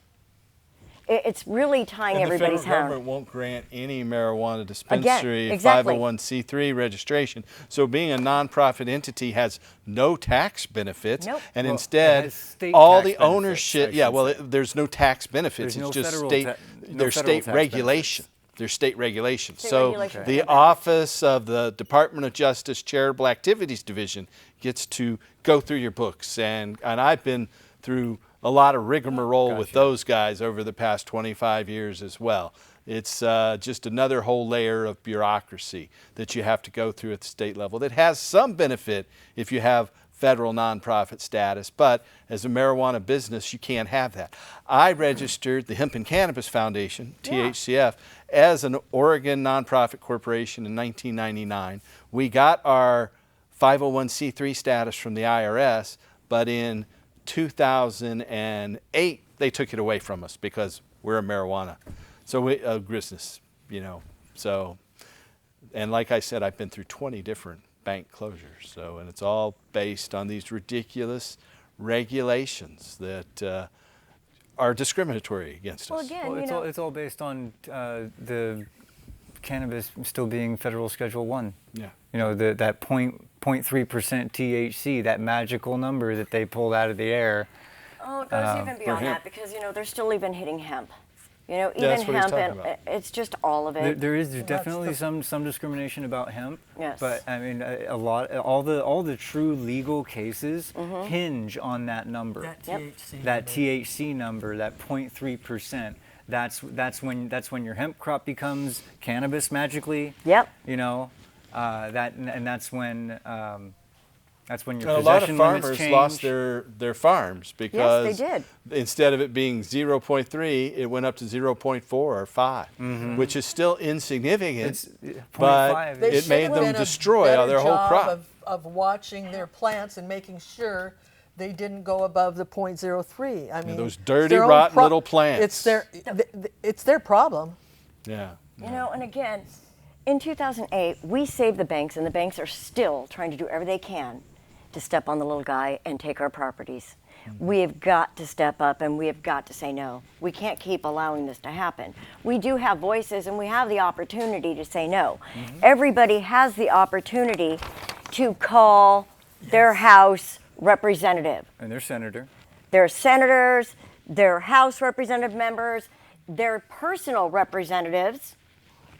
It's really tying And everybody's the federal hand. government won't grant any marijuana dispensary exactly. 501c3 registration. So being a nonprofit entity has no tax benefits, Nope. and Well, it instead has state all tax the benefits, ownership. I Yeah, should well, say. there's no tax benefits. There's It's no just federal state. ta- no There's federal state tax regulation. There's state regulation. State So regulation for the cannabis. Office of the Department of Justice Charitable Activities Division gets to go through your books, and I've been through a lot of rigmarole with those guys over the past 25 years as well. It's just another whole layer of bureaucracy that you have to go through at the state level that has some benefit if you have federal nonprofit status, but as a marijuana business, you can't have that. I registered the Hemp and Cannabis Foundation, THCF, as an Oregon nonprofit corporation in 1999. We got our 501c3 status from the IRS, but in 2008, they took it away from us because we're a marijuana. So a business, so, and like I said, I've been through 20 different bank closures. So, and it's all based on these ridiculous regulations that are discriminatory against Well, us. again, Well, it's all based on the cannabis still being federal Schedule 1. Yeah. That 0.3% THC, that magical number that they pulled out of the air. Oh, it goes even beyond hemp. that because they're still even hitting hemp. Even that's what he's hemp, talking and about. it's just all of it. There's definitely some discrimination about hemp. Yes. But I mean, all the true legal cases hinge on that number. That Yep. THC. That number. THC number, that 0.3%. That's when your hemp crop becomes cannabis magically. Yep. That's when your And a lot of possession limits farmers change. lost their farms because Yes, they did. instead of it being 0.3, it went up to 0.4 or 5, which is still insignificant, It's but 0.5. They it made should have them done a destroy better their whole job crop. of watching their plants and making sure they didn't go above the 0.03. I mean, those it's dirty, their own rotten little plants. It's their problem. Yeah. And again, in 2008, we saved the banks, and the banks are still trying to do everything they can to step on the little guy and take our properties. We have got to step up, and we have got to say no. We can't keep allowing this to happen. We do have voices, and we have the opportunity to say no. Everybody has the opportunity to call their House representative. And their senator. Their senators, their House representative members, their personal representatives,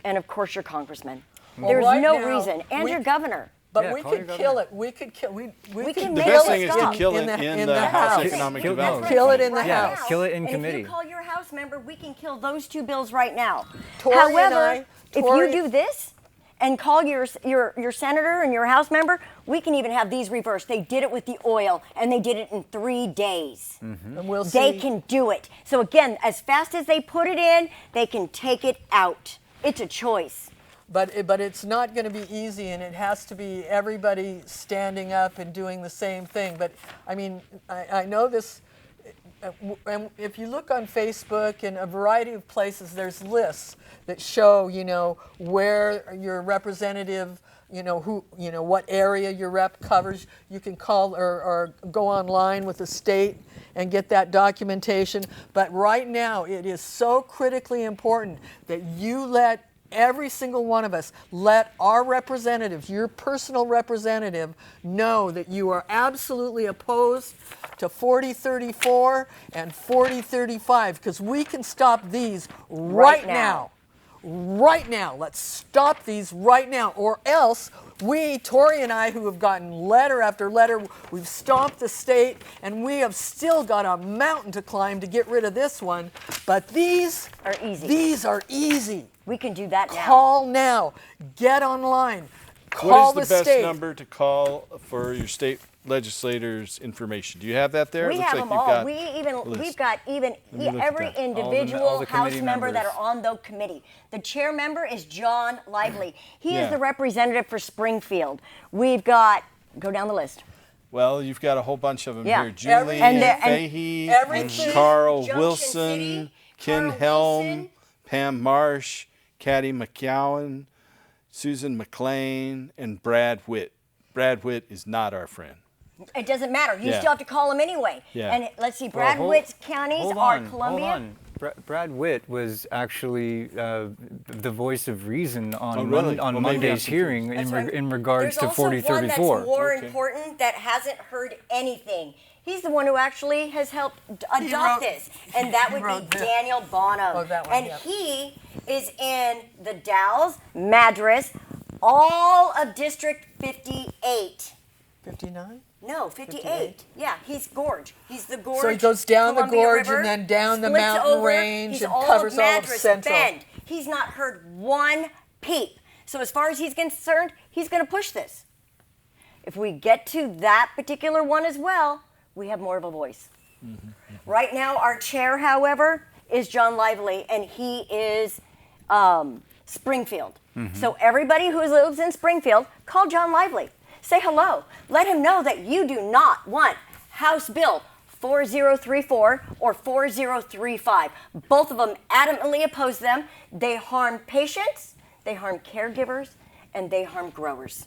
and of course your congressman. Well, There's right no now, reason, and we- your governor. But Yeah, we call could your kill governor. it. We could kill. We can could make The it best stop. thing is to kill it in the House House. Economic Kill- no. Development. Kill it in the Right Yeah, House. kill it in and committee. If you call your House member, we can kill those two bills right now. Tori and However, if Tori- you do this and call your senator and your House member, we can even have these reversed. They did it with the oil, and they did it in 3 days. And we'll They see. can do it. So again, as fast as they put it in, they can take it out. It's a choice. But it's not going to be easy, and it has to be everybody standing up and doing the same thing. But I mean, I know this. And if you look on Facebook and a variety of places, there's lists that show, where your representative, what area your rep covers. You can call or go online with the state and get that documentation. But right now, it is so critically important that you let every single one of us let our representatives, your personal representative, know that you are absolutely opposed to 4034 and 4035, because we can stop these right now. Right now. Let's stop these right now. Or else we, Tori and I, who have gotten letter after letter, we've stomped the state, and we have still got a mountain to climb to get rid of this one. But these are easy. These are easy. We can do that now. Call now. Get online. Call What the is the best state. number to call for your state legislators' information? Do you have that there? We It looks have like them you've all. got We've got even me look at every that. individual all the House committee member that members. are on the committee. The chair member is John Lively. He Yeah. is the representative for Springfield. We've got, go down the list. Well, you've got a whole bunch of them Yeah. here. Julie And Fahey, everything. Carl Junction Wilson, City, Ken Carl Helm, Wilson. Pam Marsh, Katty McCowan, Susan McLean, and Brad Witt. Brad Witt is not our friend. It doesn't matter. You Yeah. still have to call him anyway. Yeah. And let's see, Well, Brad Witt's counties hold are on, Columbia. Hold on. Brad Witt was actually the voice of reason on, Oh, really? on Well, maybe Monday's I'm hearing That's right. in regards There's to 4034. also one that's more important that hasn't heard anything. He's the one who actually has helped adopt this, and that would be wrote this. Daniel Bonham. Oh, that one, and yep. he is in the Dalles, Madras, all of District 58. 59? No, 58. Yeah, he's Gorge. He's the Gorge. So he goes down the Columbia gorge River, and then down the splits mountain over. range He's and all covers of all of Madras, Central. Bend. He's not heard one peep. So as far as he's concerned, he's going to push this. If we get to that particular one as well, we have more of a voice. Right now, our chair, however, is John Lively, and he is Springfield. So everybody who lives in Springfield, call John Lively. Say hello. Let him know that you do not want House Bill 4034 or 4035. Both of them adamantly oppose them. They harm patients, they harm caregivers, and they harm growers.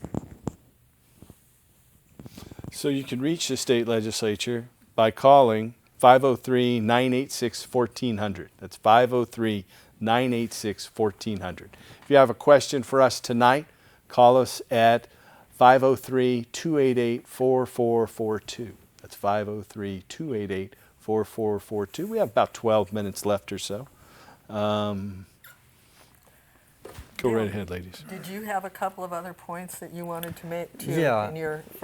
So you can reach the state legislature by calling 503-986-1400. That's 503-986-1400. If you have a question for us tonight, call us at 503-288-4442. That's 503-288-4442. We have about 12 minutes left or so. Go right ahead, ladies. Did you have a couple of other points that you wanted to make from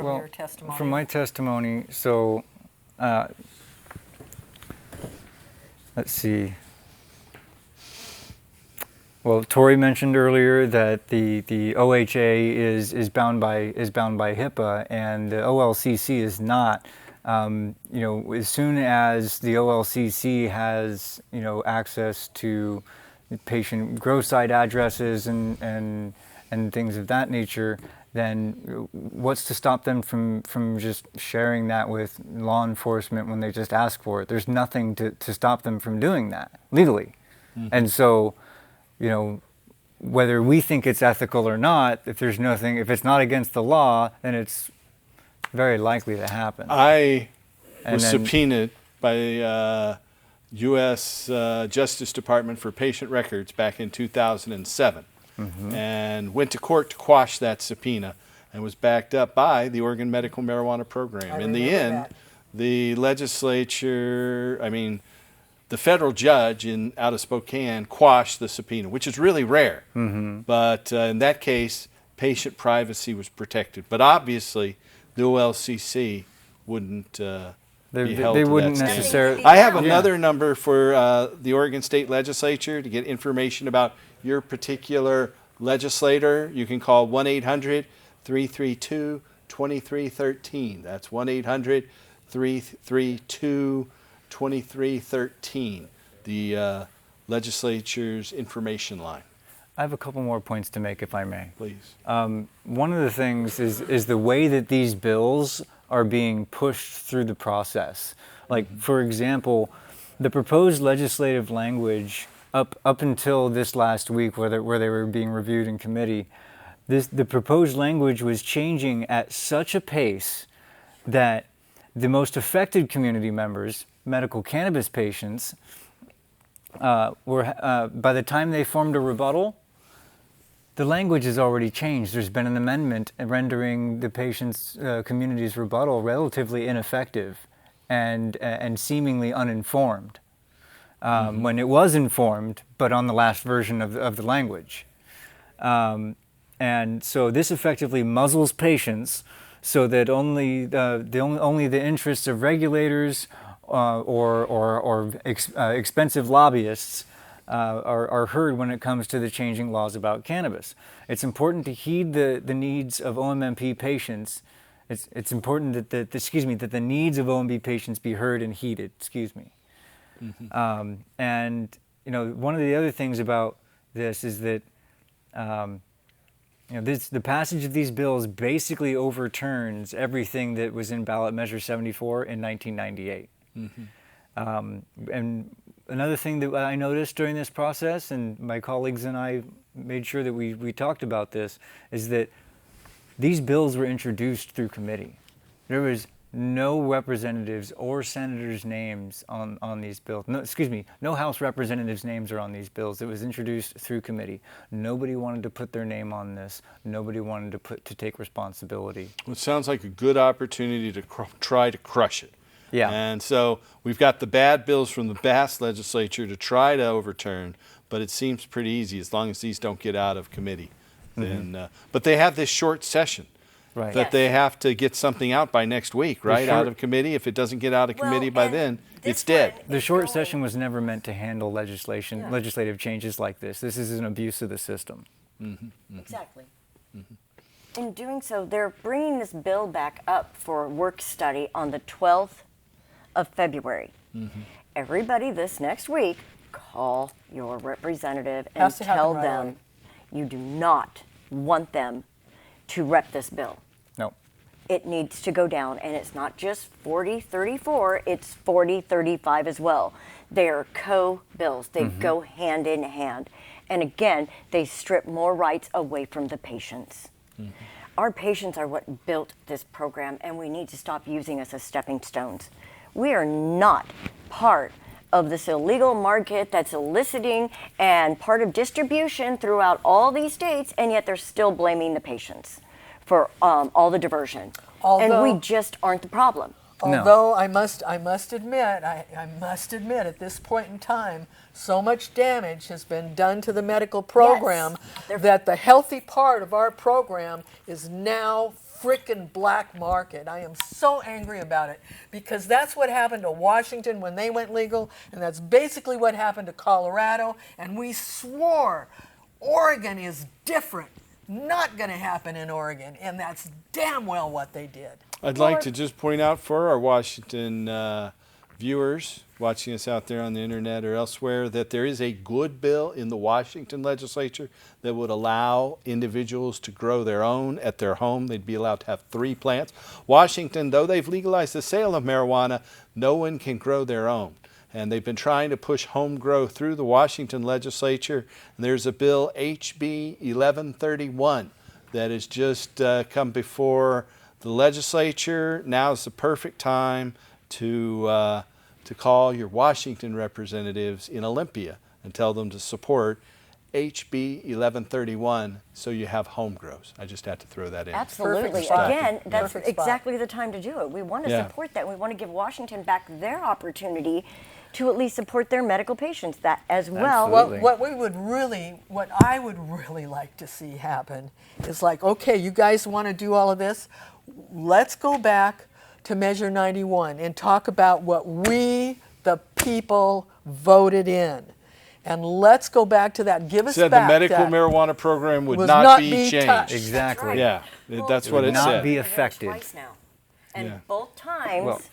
Well, your testimony? From my testimony, so let's see. Well, Tori mentioned earlier that the OHA is bound by HIPAA, and the OLCC is not. As soon as the OLCC has access to patient grow site addresses and things of that nature, then what's to stop them from just sharing that with law enforcement when they just ask for it? There's nothing to stop them from doing that legally. And so, whether we think it's ethical or not, if it's not against the law, then it's very likely to happen. I And was then- subpoenaed by U.S. Justice Department for patient records back in 2007 and went to court to quash that subpoena and was backed up by the Oregon Medical Marijuana Program. In the remember end, that. the legislature, the federal judge out of Spokane quashed the subpoena, which is really rare. But in that case, patient privacy was protected. But obviously, the OLCC wouldn't be held they to wouldn't that standard. necessarily. I have another number for the Oregon State Legislature to get information about your particular legislator. You can call 1-800-332-2313. That's 1-800-332-2313, the legislature's information line. I have a couple more points to make, if I may. Please. One of the things is the way that these bills are being pushed through the process. Like, for example, the proposed legislative language up until this last week, where they were being reviewed in committee, the proposed language was changing at such a pace that the most affected community members, medical cannabis patients, were by the time they formed a rebuttal, The language has already changed. There's been an amendment rendering the patient's community's rebuttal relatively ineffective and seemingly uninformed. When it was informed, but on the last version of the language. And so this effectively muzzles patients so that only the interests of regulators or expensive lobbyists are heard when it comes to the changing laws about cannabis. It's important to heed the needs of OMMP patients. It's important that the needs of OMB patients be heard and heeded. And one of the other things about this is that the passage of these bills basically overturns everything that was in ballot measure 74 in 1998. And another thing that I noticed during this process, and my colleagues and I made sure that we talked about this, is that these bills were introduced through committee. There was no representatives or senators' names on these bills. No House representatives' names are on these bills. It was introduced through committee. Nobody wanted to put their name on this. Nobody wanted to take responsibility. Well, it sounds like a good opportunity to try to crush it. Yeah. And so we've got the bad bills from the past legislature to try to overturn, but it seems pretty easy as long as these don't get out of committee. Then, but they have this short session. Right. That they have to get something out by next week, right? Out of committee. If it doesn't get out of committee by then, it's dead. The short session was never meant to handle legislative changes like this. This is an abuse of the system. Exactly. In doing so, they're bringing this bill back up for work study on the 12th of February. Everybody this next week, call your representative and tell them you do not want them to rep this bill. No. It needs to go down, and it's not just 4034, it's 4035 as well. They are co-bills. They go hand in hand. And again, they strip more rights away from the patients. Our patients are what built this program, and we need to stop using us as stepping stones. We are not part of this illegal market that's eliciting and part of distribution throughout all these states, and yet they're still blaming the patients for all the diversion. And we just aren't the problem. Although I must admit at this point in time, so much damage has been done to the medical program that the healthy part of our program is now frickin' black market. I am so angry about it because that's what happened to Washington when they went legal, and that's basically what happened to Colorado, and we swore Oregon is different. Not going to happen in Oregon, and that's damn well what they did. I'd like to just point out for our Washington viewers watching us out there on the internet or elsewhere that there is a good bill in the Washington legislature that would allow individuals to grow their own at their home. They'd be allowed to have 3 plants. Washington, though they've legalized the sale of marijuana, no one can grow their own. And they've been trying to push home grow through the Washington legislature. And there's a bill, HB 1131, that has just come before the legislature. Now's the perfect time to call your Washington representatives in Olympia and tell them to support HB 1131 so you have home grows. I just had to throw that in. Absolutely. Again, that's exactly the time to do it. We want to support that. We want to give Washington back their opportunity to at least support their medical patients that as well. What I would really like to see happen is like, okay, you guys want to do all of this? Let's go back to Measure 91 and talk about what we, the people, voted in. And let's go back to that. Give us back the medical marijuana program would not be changed. Touched. Exactly. Yeah, that's what it said. Not be affected. Twice now. And both times,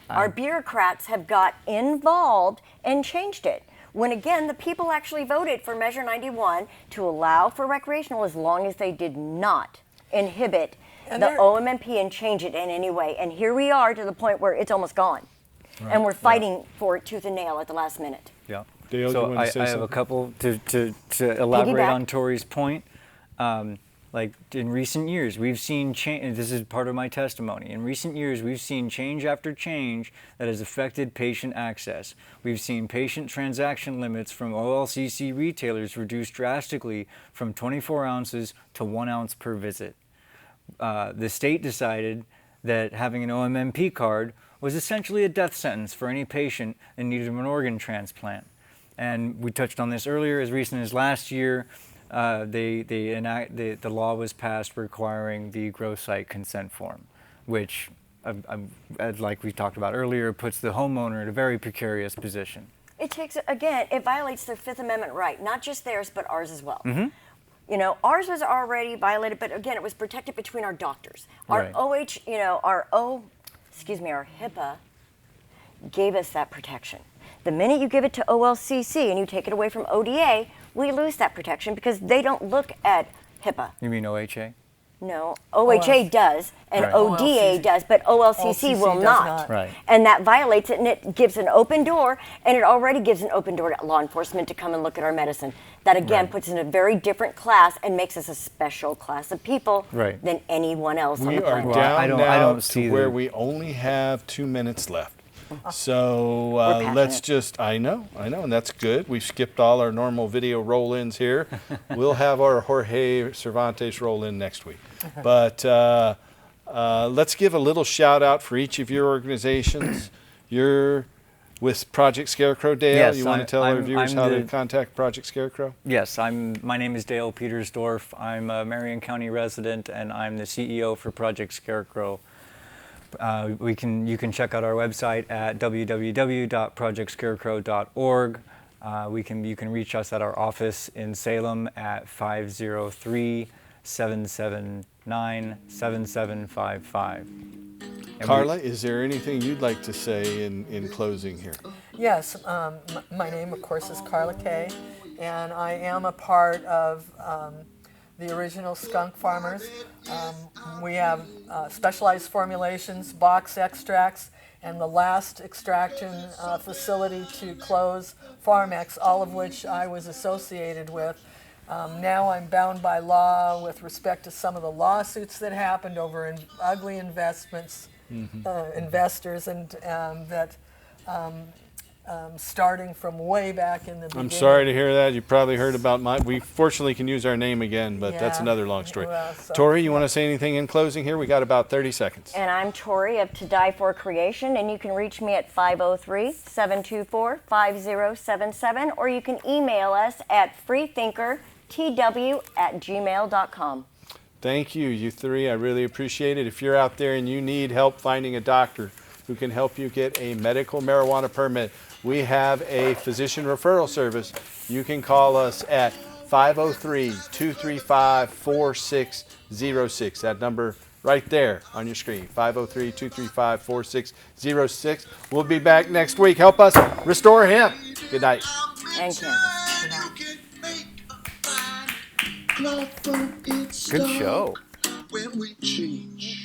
our bureaucrats have got involved and changed it. When again, the people actually voted for Measure 91 to allow for recreational as long as they did not inhibit the OMMP and change it in any way. And here we are to the point where it's almost gone. Right. And we're fighting for it tooth and nail at the last minute. Yeah. Dale, so I have a couple to elaborate on Tori's point. Like in recent years, we've seen change, and this is part of my testimony. In recent years, we've seen change after change that has affected patient access. We've seen patient transaction limits from OLCC retailers reduced drastically from 24 ounces to 1 ounce per visit. The state decided that having an OMMP card was essentially a death sentence for any patient in need of an organ transplant. And we touched on this earlier. As recent as last year, the law was passed requiring the grow site consent form, which, like we talked about earlier, puts the homeowner in a very precarious position. It takes, again, it violates their Fifth Amendment right, not just theirs, but ours as well. Mm-hmm. You know, ours was already violated, but again, it was protected between our doctors. Our Right. our HIPAA gave us that protection. The minute you give it to OLCC and you take it away from ODA, we lose that protection because they don't look at HIPAA. You mean OHA? No, OHA does, and Right. ODA does, but OLCC will does not. not. Right. And that violates it, and it gives an open door, and it already gives an open door to law enforcement to come and look at our medicine. That again Right. puts us in a very different class and makes us a special class of people Right. than anyone else on We the are planet. down I don't now see to where the- we only have 2 minutes left. So We're let's passionate. just, I know, and that's good. We've skipped all our normal video roll-ins here. We'll have our Jorge Cervantes roll-in next week. But let's give a little shout out for each of your organizations. You're with Project Scarecrow, Dale. Yes, You want to tell our I'm viewers how to the- contact Project Scarecrow? Yes, my name is Dale Petersdorf. I'm a Marion County resident, and I'm the CEO for Project Scarecrow. You can check out our website at www.projectscarecrow.org. You can reach us at our office in Salem at 503-779-7755. Carla, is there anything you'd like to say in closing here? Yes, my name, of course, is Carla Kay, and I am a part of the original skunk farmers. We have specialized formulations, box extracts, and the last extraction facility to close, Pharmex, all of which I was associated with. Now I'm bound by law with respect to some of the lawsuits that happened over ugly investors, and that starting from way back in the beginning. I'm sorry to hear that. You probably heard about we fortunately can use our name again, but that's Yeah. another long story. Well, so- Tori, you want to say anything in closing here? We got about 30 seconds. And I'm Tori of To Die For Creation, and you can reach me at 503-724-5077, or you can email us at freethinkertw@gmail.com. Thank you, you three. I really appreciate it. If you're out there and you need help finding a doctor who can help you get a medical marijuana permit, we have a physician referral service. You can call us at 503-235-4606. That number right there on your screen, 503-235-4606. We'll be back next week. Help us restore hemp. Good night. And cannabis. Good show. When we change.